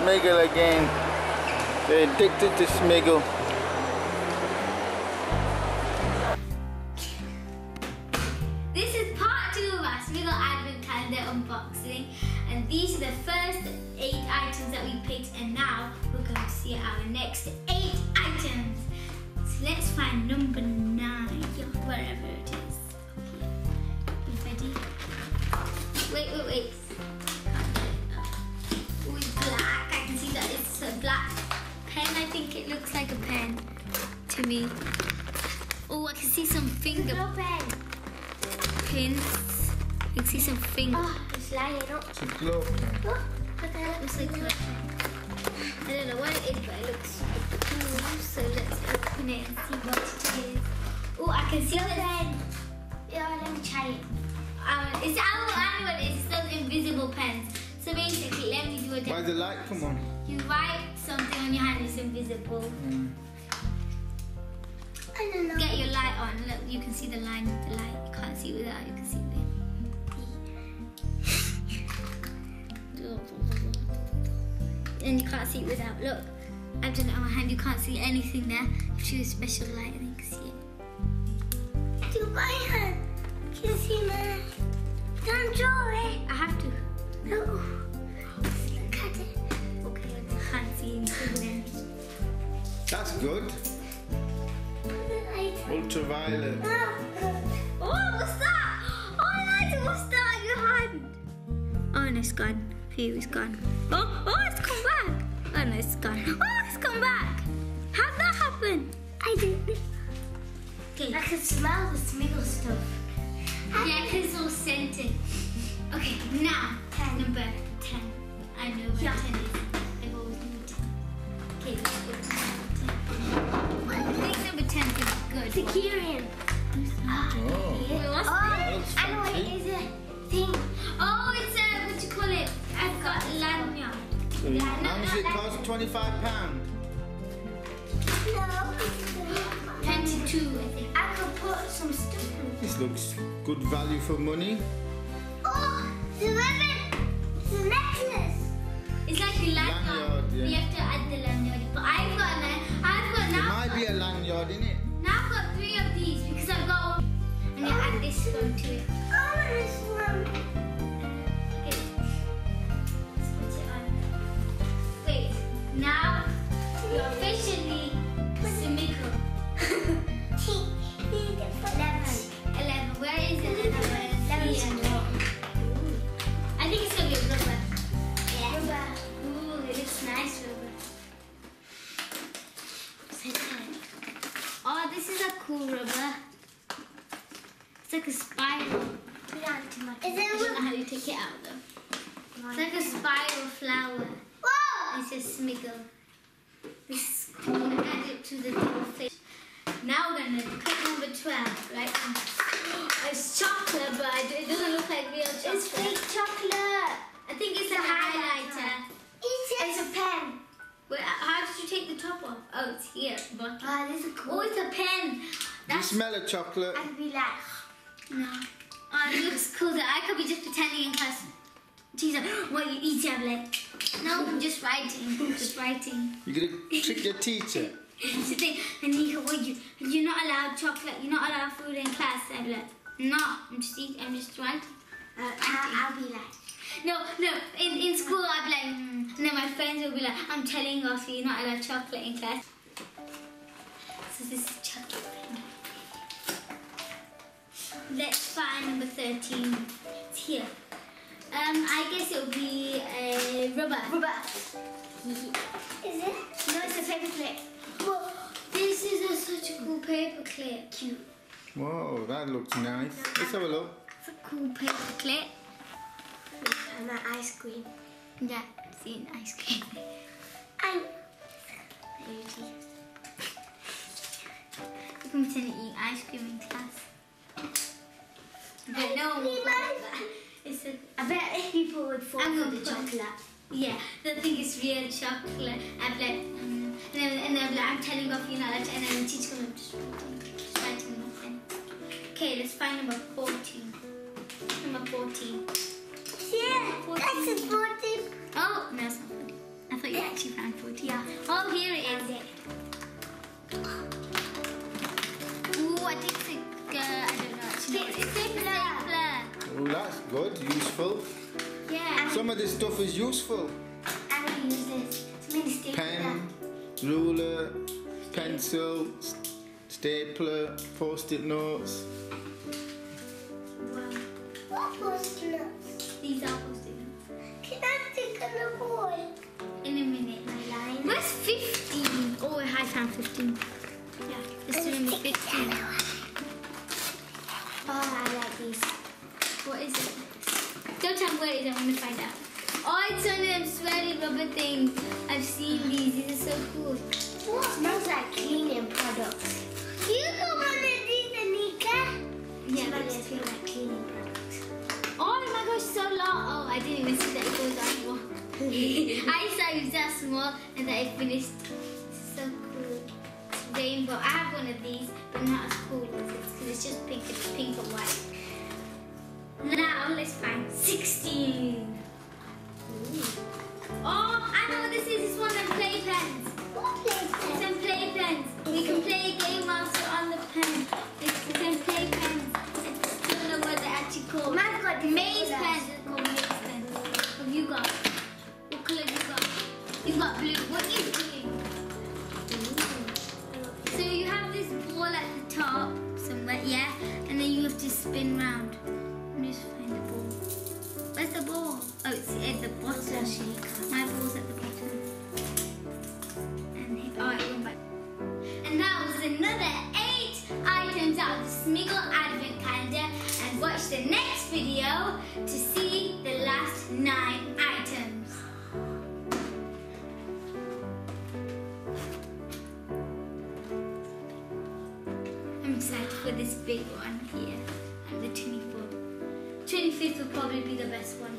Smiggle again. They're addicted to Smiggle. This is part 2 of our SMIGGLE Advent Calendar unboxing, and these are the first 8 items that we picked, and now we're going to see our next 8 items. So let's find number 9, wherever it is. You ready? Wait. Oh, it's black. I can see that it's a black pen. I think it looks like a pen to me. Oh, I can see some finger pins. You can see some finger. Oh, it's lying up. It's a glove pen. Look at that. Looks like a, I don't know what it is, but it looks cool. So let's open it and see what it is. Oh, I can see the pen. Yeah, let me try it. It's our one. It's those invisible pens. So basically, let me do a demo. Why the light come on? You write something on your hand, it's invisible. I don't know. Get your light on. Look, you can see the line of the light. You can't see it without. You can see it. And you can't see it without. Look, I've done it on my hand. You can't see anything there. If you use a special light, then you can see it. Do my hand. Can you see my? Don't draw it. I have to. No. Look at it. Okay, I can't see anything there. That's good. Ultraviolet. Oh, what's that? Oh, nice. What's that in your hand? Oh, no, it's gone. Here, it's gone. Oh, it's come back. Oh, no, it's gone. Oh, it's come back. How'd that happen? I didn't. Okay. I can smell the SMIGGLE stuff. Yeah, because it's all scented. Okay, now, number 10. I know where 10 is. I've always known 10. Okay, let's go to number 10. I think number 10 is good. Securian. Oh. Wait, what's this? I know it is a thing. Oh, it's a, what do you call it? I've got a lanyard. How much it cost? £25? No. 22, I think. I could put some stuff in. This looks good value for money. Oh, the ribbon. It's a necklace. It's like a lanyard. Lanyard, yeah. You have to add the lanyard. But I've got There now. might be a lanyard in it. Now I've got 3 of these because I've got one. And then add this one to it. Oh, this one. Okay. Let's put it on. Wait. Now you're officially SMIGGLE. 11. Where is it? 11. I think it's gonna be rubber. Yeah. Rubber. Ooh, it looks nice, rubber. Oh, this is a cool rubber. It's like a spiral. Is I don't know how you take it out though. It's like a spiral flower. Whoa! It says SMIGGLE. This is cool. I'm gonna add it to the little fish. Now we're gonna cut number 12, right? It's chocolate, but it doesn't look like real chocolate. It's fake chocolate. I think it's a highlighter. It's a pen. Wait, how did you take the top off? Oh, it's here. But Oh, this is cool. oh, it's a pen. Do you smell a chocolate? I could be like, No. Oh, it looks cool. That I could be just pretending in class. She's like, what you eat? I'm like, no, I'm just writing. Just writing. You're going to trick your teacher? So they, and he goes, you're not allowed chocolate. You're not allowed food in class. I'm like, no, I'm just eating. I'm just writing. I'll be like, No. In school, I'd be like, and then my friends will be like, I'm telling off you're not allowed chocolate in class. So this is chocolate pen. Let's find number 13. It's here. I guess it will be a rubber. is it? No, it's a paper clip. Whoa, this is such a cool paper clip. Cute. Whoa, that looks nice. Let's have a look. It's a cool paper clip. And my ice cream. Yeah, see an ice cream. I'm You can pretend to eat ice cream in class. But no one will like that. It's a, I bet people would fall I'm for gonna the put- chocolate. yeah, they'll think it's real chocolate. I'm like, and then they'll be like, I'm telling off you're not allowed to, and then the teacher's gonna just writing nothing. Okay, let's find number 14. Number 14. Yeah, that's a 14. Oh, no, it's not 14. I thought you actually found 14. Yeah. Oh, here it is. Ooh, I think it's I don't know actually. It's a stapler. Oh, that's good, useful. Yeah. Some of this stuff is useful. I'm going to use this. It's mini stapler. Pen, ruler, pencil, stapler, post-it notes. Wow. What post-it notes? These are post-it notes. Can I take on the board? In a minute. My line. Where's 15? Oh, I found 15. Yeah, this is 15. Oh, I like these. What is it? Don't tell me what it is, I want to find out. Oh, it's one of them swirly rubber things. I've seen these. These are so cool. What smells like cleaning products? You got one of these, Anika? Yeah, But but they feel like cleaning products. oh my gosh, so long. Oh, I didn't even see that it goes that small. I saw it was that small and that it finished. So cool. It's rainbow. I have one of these, but not as cool as this because it's just pink. It's pink and white. Now let's find 16. Oh, I know what this is. It's one of them playpens. What playpen? It's them playpens. We can play a game also on the pen. It's them playpens. I don't know what they're actually called. Mine's got different Maze colours. pens. It's called maze pens. What have you got? What colour have you got? You've got blue. What is blue? So you have this ball at the top somewhere, yeah? And then you have to spin round. Let me just find the ball. Where's the ball? Oh, it's at the bottom. My ball's at the bottom. And oh, it went back. And that was another 8 items out of the SMIGGLE Advent Calendar. And watch the next video to see the last 9 items. I'm excited for this big one here. And the 24th. 25th will probably be the best one.